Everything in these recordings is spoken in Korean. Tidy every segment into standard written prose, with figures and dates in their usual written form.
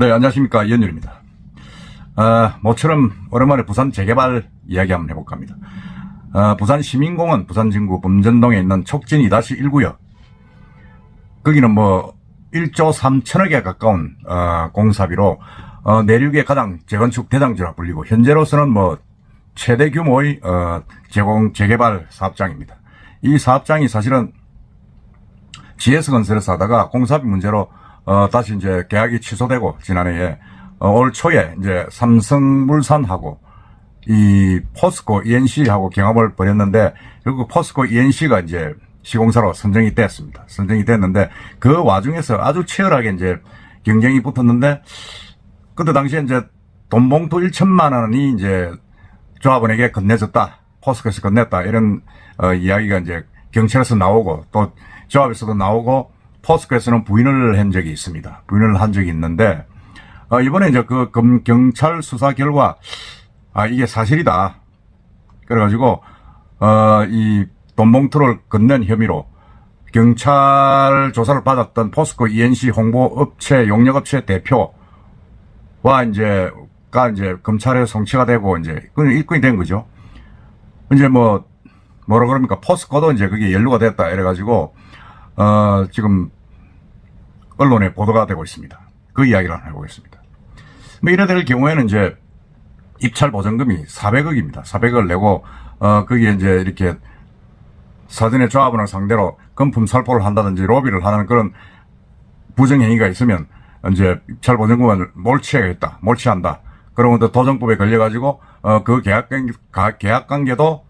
네, 안녕하십니까. 이현율입니다. 모처럼 오랜만에 부산 재개발 이야기 한번 해볼까 합니다. 부산 시민공원 부산진구 범전동에 있는 촉진 2-1구역. 거기는 뭐 1조 3천억에 가까운 공사비로 내륙의 가장 재건축 대장지라 불리고 현재로서는 뭐 최대 규모의 재개발 사업장입니다. 이 사업장이 사실은 GS건설에서 하다가 공사비 문제로 다시 이제 계약이 취소되고 지난해에 올 초에 이제 삼성물산하고 이 포스코 ENC하고 경합을 벌였는데 결국 포스코 ENC가 이제 시공사로 선정이 됐습니다. 선정이 됐는데 그 와중에서 아주 치열하게 이제 경쟁이 붙었는데 그때 당시에 이제 돈봉투 1천만 원이 이제 조합원에게 건네졌다. 포스코에서 건넸다. 이런 이야기가 이제 경찰에서 나오고 또 조합에서도 나오고 포스코에서는 부인을 한 적이 있습니다. 부인을 한 적이 있는데 이번에 이제 그 경찰 수사 결과 이게 사실이다. 그래가지고 이 돈봉투를 건넨 혐의로 경찰 조사를 받았던 포스코 ENC 홍보업체 용역업체 대표와 이제 검찰에 송치가 되고 이제 그건 입건이 된 거죠. 이제 뭐라 그럽니까? 포스코도 이제 그게 연루가 됐다. 이래가지고 지금 언론에 보도가 되고 있습니다. 그 이야기를 한번 해보겠습니다. 뭐 이래 될 경우에는 이제 입찰 보전금이 400억입니다. 400억을 내고 거기에 이제 이렇게 사전에 조합원을 상대로 금품 살포를 한다든지 로비를 하는 그런 부정행위가 있으면 이제 입찰 보전금을 몰취한다. 그러면 또 도정법에 걸려가지고 그 계약 관계도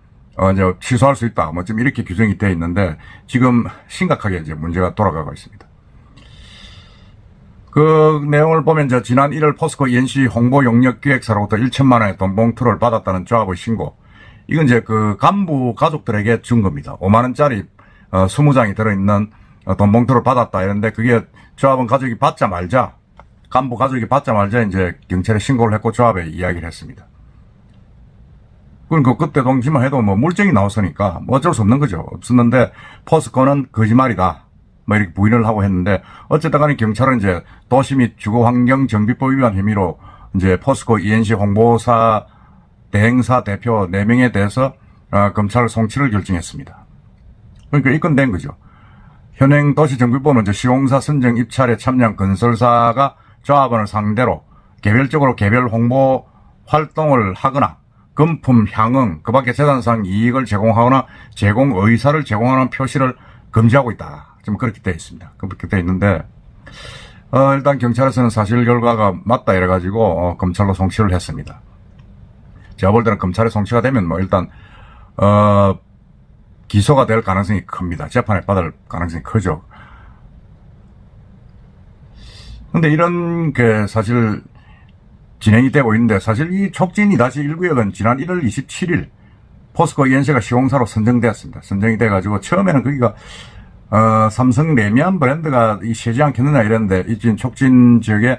이제 취소할 수 있다. 뭐 지금 이렇게 규정이 되어 있는데 지금 심각하게 이제 문제가 돌아가고 있습니다. 그 내용을 보면 이제 지난 1월 포스코 ENC 홍보 용역 기획사로부터 1천만 원의 돈봉투를 받았다는 조합의 신고. 이건 이제 그 간부 가족들에게 준 겁니다. 5만 원짜리 20장이 들어있는 돈봉투를 받았다 이런데 그게 조합원 가족이 받자마자 간부 가족이 받자마자 이제 경찰에 신고를 했고 조합에 이야기를 했습니다. 그러니까 그때 동시만 해도 뭐 물증이 나왔으니까 뭐 어쩔 수 없는 거죠. 없었는데 포스코는 거짓말이다. 뭐 이렇게 부인을 하고 했는데 어쨌든 간에 경찰은 이제 도시 및 주거환경정비법 위반 혐의로 이제 포스코 ENC 홍보사 대행사 대표 4명에 대해서 검찰 송치를 결정했습니다. 그러니까 입건된 거죠. 현행 도시정비법은 이제 시공사 선정 입찰에 참여한 건설사가 조합원을 상대로 개별적으로 개별 홍보 활동을 하거나 금품 향응 그 밖에 재산상 이익을 제공하거나 제공 의사를 제공하는 표시를 금지하고 있다. 지금 그렇게 되어 있습니다. 그렇게 되어 있는데 일단 경찰에서는 사실 결과가 맞다 이래가지고 검찰로 송치를 했습니다. 제가 볼 때는 검찰에 송치가 되면 뭐 일단 기소가 될 가능성이 큽니다. 재판에 받을 가능성이 크죠. 근데 이런 게 사실 진행이 되고 있는데 사실 이 촉진 2-1구역은 지난 1월 27일 포스코 ENC가 시공사로 선정되었습니다. 선정이 돼가지고 처음에는 거기가 삼성 레미안 브랜드가 이 쉬지 않겠느냐 이랬는데 이 지금 촉진 지역에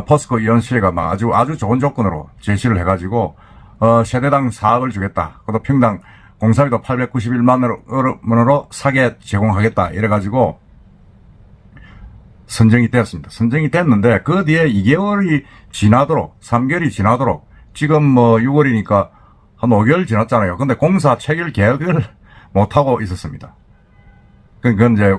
포스코 ENC가 막 아주 좋은 조건으로 제시를 해가지고 세대당 4억을 주겠다. 그것도 평당 공사비도 891만 원으로 사게 제공하겠다. 이래가지고 선정이 되었습니다. 선정이 됐는데 그 뒤에 2개월이 지나도록 3개월이 지나도록 지금 뭐 6월이니까 한 5개월 지났잖아요. 근데 공사 체결 계획을 못하고 있었습니다. 그건 이제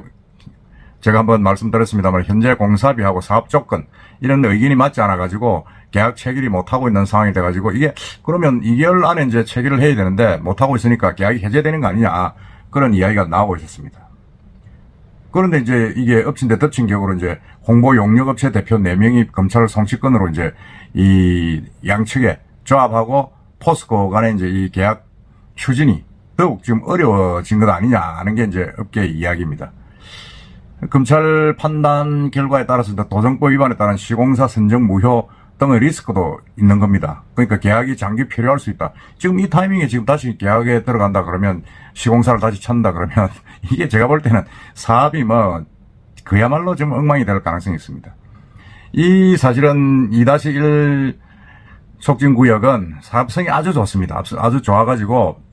제가 한번 말씀드렸습니다만 현재 공사비하고 사업 조건 이런 의견이 맞지 않아 가지고 계약 체결이 못하고 있는 상황이 돼 가지고 이게 그러면 2개월 안에 이제 체결을 해야 되는데 못하고 있으니까 계약이 해제되는 거 아니냐 그런 이야기가 나오고 있었습니다. 그런데 이제 이게 엎친 데 덮친 격으로 이제 홍보 용역업체 대표 4명이 검찰 송치건으로 이제 이 양측에 조합하고 포스코 간에 이제 이 계약 추진이 더욱 지금 어려워진 것 아니냐 하는 게 이제 업계의 이야기입니다. 검찰 판단 결과에 따라서 도정법 위반에 따른 시공사 선정 무효 등의 리스크도 있는 겁니다. 그러니까 계약이 장기 필요할 수 있다. 지금 이 타이밍에 지금 다시 계약에 들어간다 그러면 시공사를 다시 찾는다 그러면 이게 제가 볼 때는 사업이 뭐 그야말로 좀 엉망이 될 가능성이 있습니다. 이 사실은 2-1 촉진구역은 사업성이 아주 좋습니다. 아주 좋아가지고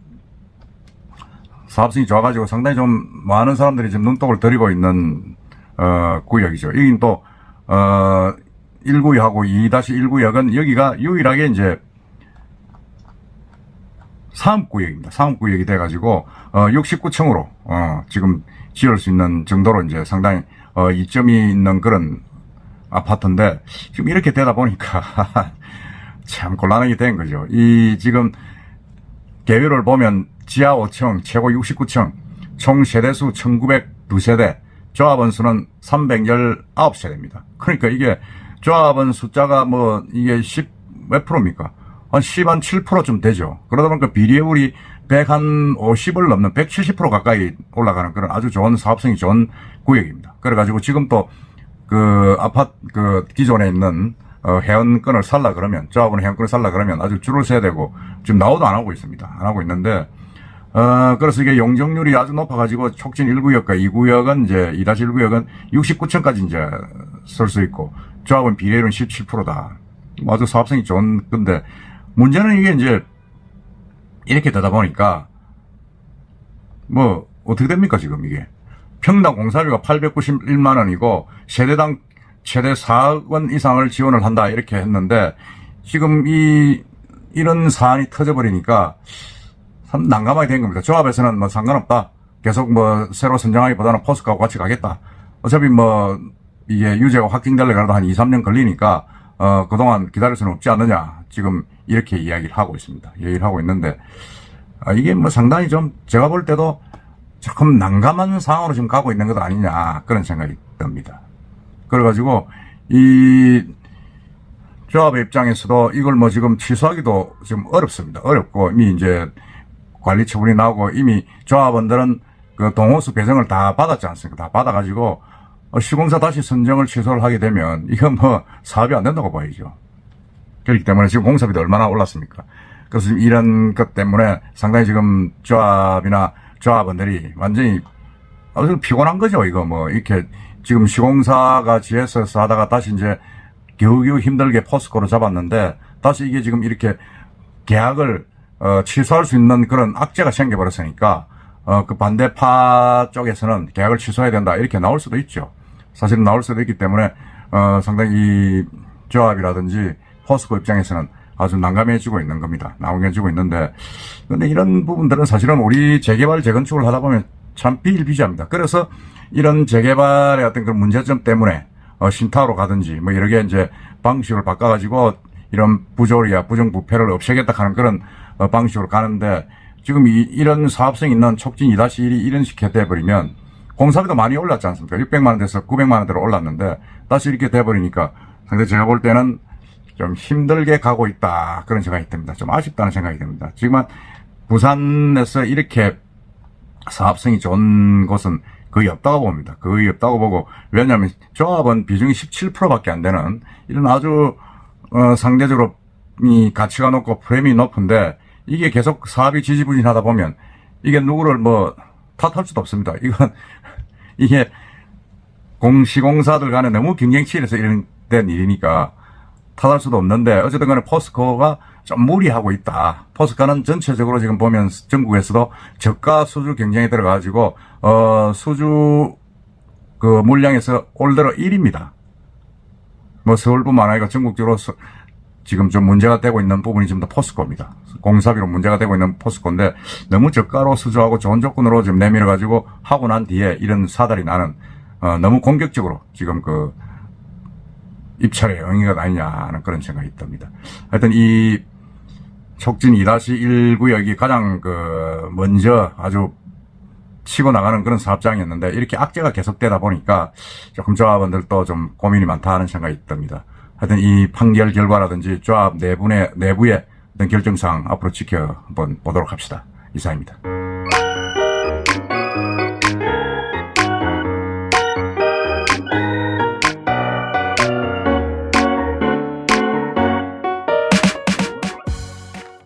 사업성이 좋아가지고 상당히 좀 많은 사람들이 지금 눈독을 들이고 있는 구역이죠. 여긴 또 1구역하고 2-1구역은 여기가 유일하게 이제 상업구역입니다. 상업구역이 돼가지고 69층으로 지금 지을 수 있는 정도로 이제 상당히 이점이 있는 그런 아파트인데 지금 이렇게 되다 보니까 참 곤란하게 된 거죠. 이 지금 계율을 보면 지하 5층, 최고 69층, 총 세대수 1902세대, 조합원 수는 319세대입니다. 그러니까 이게 조합원 숫자가 뭐 이게 10 몇 프로입니까? 한 10, 한 7%좀 되죠. 그러다 보니까 비례율이 150을 넘는 170% 가까이 올라가는 그런 아주 좋은 사업성이 좋은 구역입니다. 그래가지고 지금 또 그 아파트, 그 기존에 있는 회원권을 살라 그러면, 조합원 회원권을 살라 그러면 아주 줄을 서야 되고, 지금 나오도 안 하고 있습니다. 안 하고 있는데, 그래서 이게 용적률이 아주 높아가지고 촉진 1구역과 2구역은 이제 2-1구역은 69층까지 이제 쓸 수 있고, 조합원 비례율은 17%다. 아주 사업성이 좋은 건데, 문제는 이게 이제 이렇게 되다 보니까, 뭐, 어떻게 됩니까, 지금 이게. 평당 공사비가 891만 원이고, 세대당 최대 4억 원 이상을 지원을 한다, 이렇게 했는데, 지금 이런 사안이 터져버리니까, 참 난감하게 된 겁니다. 조합에서는 뭐 상관없다. 계속 뭐 새로 선정하기보다는 포스코하고 같이 가겠다. 어차피 뭐 이게 유죄가 확정되려고 한 2, 3년 걸리니까 그동안 기다릴 수는 없지 않느냐. 지금 이렇게 이야기를 하고 있습니다. 얘기를 하고 있는데 이게 뭐 상당히 좀 제가 볼 때도 조금 난감한 상황으로 지금 가고 있는 것 아니냐 그런 생각이 듭니다. 그래가지고 이 조합의 입장에서도 이걸 뭐 지금 취소하기도 지금 어렵습니다. 어렵고 이미 이제 관리 처분이 나오고 이미 조합원들은 그 동호수 배정을 다 받았지 않습니까? 다 받아가지고 시공사 다시 선정을 취소를 하게 되면 이건 뭐 사업이 안 된다고 봐야죠. 그렇기 때문에 지금 공사비도 얼마나 올랐습니까? 그래서 이런 것 때문에 상당히 지금 조합이나 조합원들이 완전히 아주 피곤한 거죠. 이거 뭐 이렇게 지금 시공사가 GS에서 하다가 다시 이제 겨우겨우 힘들게 포스코로 잡았는데 다시 이게 지금 이렇게 계약을 취소할 수 있는 그런 악재가 생겨버렸으니까, 그 반대파 쪽에서는 계약을 취소해야 된다, 이렇게 나올 수도 있죠. 사실은 나올 수도 있기 때문에, 상당히 이 조합이라든지 포스코 입장에서는 아주 난감해지고 있는 겁니다. 난감해지고 있는데, 근데 이런 부분들은 사실은 우리 재개발, 재건축을 하다 보면 참 비일비재합니다. 그래서 이런 재개발의 어떤 그런 문제점 때문에, 신타로 가든지, 뭐 여러 개 이제 방식을 바꿔가지고 이런 부조리야, 부정부패를 없애겠다 하는 그런 방식으로 가는데 지금 이런 사업성 있는 촉진 2-1이 이런 식으로 돼버리면 공사비도 많이 올랐지 않습니까? 600만 원에서 900만 원대로 올랐는데 다시 이렇게 돼버리니까 상당히 제가 볼 때는 좀 힘들게 가고 있다 그런 생각이 듭니다. 좀 아쉽다는 생각이 듭니다. 지금 부산에서 이렇게 사업성이 좋은 곳은 거의 없다고 봅니다. 거의 없다고 보고 왜냐하면 조합은 비중이 17%밖에 안 되는 이런 아주 상대적으로 이 가치가 높고 프레임이 높은데 이게 계속 사업이 지지부진하다 보면 이게 누구를 뭐 탓할 수도 없습니다. 이건 이게 시공사들 간에 너무 경쟁치에서 이런 된 일이니까 탓할 수도 없는데 어쨌든 간에 포스코가 좀 무리하고 있다. 포스코는 전체적으로 지금 보면 전국에서도 저가 수주 경쟁에 들어가지고 수주 그 물량에서 올 들어 1위입니다. 뭐 서울뿐만 아니라 전국적으로 지금 좀 문제가 되고 있는 부분이 지금 다 포스코입니다. 공사비로 문제가 되고 있는 포스코인데 너무 저가로 수주하고 좋은 조건으로 지금 내밀어가지고 하고 난 뒤에 이런 사달이 나는 너무 공격적으로 지금 그 입찰에 응한 것 아니냐 하는 그런 생각이 듭니다. 하여튼 이 촉진 2-1구역이 가장 그 먼저 아주 치고 나가는 그런 사업장이었는데 이렇게 악재가 계속되다 보니까 조금 조합원들도 좀 고민이 많다 하는 생각이 듭니다. 하여튼 이 판결 결과라든지 조합 내부의 어떤 결정사항 앞으로 한번 보도록 합시다. 이상입니다.